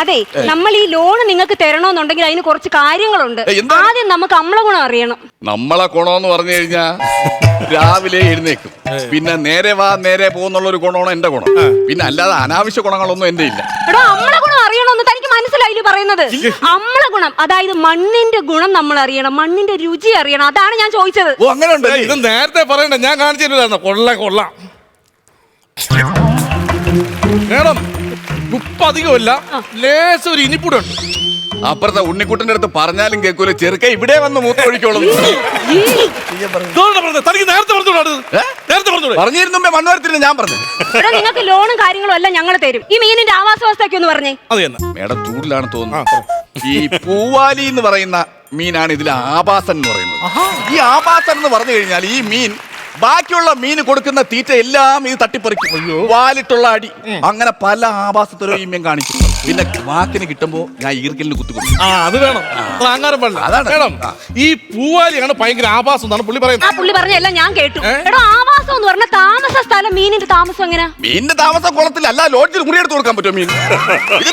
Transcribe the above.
അതെ, നമ്മൾ ഈ ലോൺ നിങ്ങൾക്ക് തരണമെന്നുണ്ടെങ്കിൽ അതിന് കുറച്ച് കാര്യങ്ങളുണ്ട്. എന്താണ്? ആദ്യം നമുക്ക് നമ്മളെ ഗുണം അറിയണം. നമ്മളെ ഗുണമെന്ന് പറഞ്ഞു കഴിഞ്ഞാ രാവിലെ എഴുന്നേക്കും, പിന്നെ നേരെ വാ നേരെ പോകുന്നുള്ള ഒരു ഗുണമാണ് എന്റെ ഗുണം. പിന്നെ അല്ലാതെ അനാവശ്യ ഗുണങ്ങളൊന്നും എന്റെ ഇല്ല. എടോ, നമ്മളെ ഗുണം അറിയണമെന്ന് തനിക്ക് മനസ്സിലായില്ലേ പറയുന്നത്? നമ്മളെ ഗുണം, അതായത് മണ്ണിന്റെ ഗുണം നമ്മൾ അറിയണം, മണ്ണിന്റെ രുചി അറിയണം. അതാണ് ഞാൻ ചോദിച്ചത്. ഓ അങ്ങനെ ഉണ്ട്. ഇത് നേരത്തെ പറയണ്ട, ഞാൻ കാണിച്ചില്ലായിരുന്നു. കൊള്ളാം മേഡം, ഉപ്പ് അധികമല്ല, ലേശം ഒരു ഇനിപ്പൂടെ ഉണ്ട്. അപ്പുറത്തെ ഉണ്ണിക്കുട്ടന്റെ അടുത്ത് പറഞ്ഞാലും കേൾക്കൂല, ചെറുക്ക ഇവിടെ വന്ന് മൂത്ത ഒഴിക്കോളും. തനിക്ക് നേരത്തെ പറഞ്ഞോളൂ. പറഞ്ഞിരുന്നുമ്പേ മണ്ണുവരത്തിന് ഞാൻ പറഞ്ഞു. എടോ, നിങ്ങൾക്ക് ലോണും കാര്യങ്ങളും എല്ലാം ഞങ്ങൾ തരും. ഈ മീനിന്റെ ആവാസ വ്യവസ്ഥയൊക്കെ ഒന്ന് പറഞ്ഞേ. അത് തന്നെ മേഡം ചൂടിലാണ് തോന്നുന്നു. ഈ പൂവാലി എന്ന് പറയുന്ന മീനാണ് ഇതിലെ ആഭാസൻ എന്ന് പറയുന്നത്. ഈ ആഭാസൻ എന്ന് പറഞ്ഞു കഴിഞ്ഞാൽ ഈ മീൻ ബാക്കിയുള്ള മീൻ കൊടുക്കുന്ന തീറ്റ എല്ലാം ഇത് തട്ടിപ്പറിക്കും. വാലിട്ടുള്ള അടി, അങ്ങനെ പല ആഭാസത്തിലും ഈ മീൻ കാണിക്കും. പിന്നെ വാക്കിന് കിട്ടുമ്പോ ഞാൻ ഈർക്കലിന് കുത്തുകൊടുക്കും. അത് വേണം, അഹങ്കാരം പാടില്ല. അതാണ്. മേഡം, ഈ പൂവാലിയാണ് ഭയങ്കര ആഭാസം എന്നാണ് പുള്ളി പറയുന്നത്. ആ പുള്ളി പറഞ്ഞ എല്ലാം ഞാൻ കേട്ടു. എടോ, ആവാസം എന്ന് പറഞ്ഞ താമസ സ്ഥലം, മീനിന്റെ താമസം എങ്ങനെ? മീനിന്റെ താമസം കുളത്തില്ല, അല്ല ലോഡ്ജിൽ മുറിയെടുത്ത് കൊടുക്കാൻ പറ്റുമോ മീൻ? ഇത്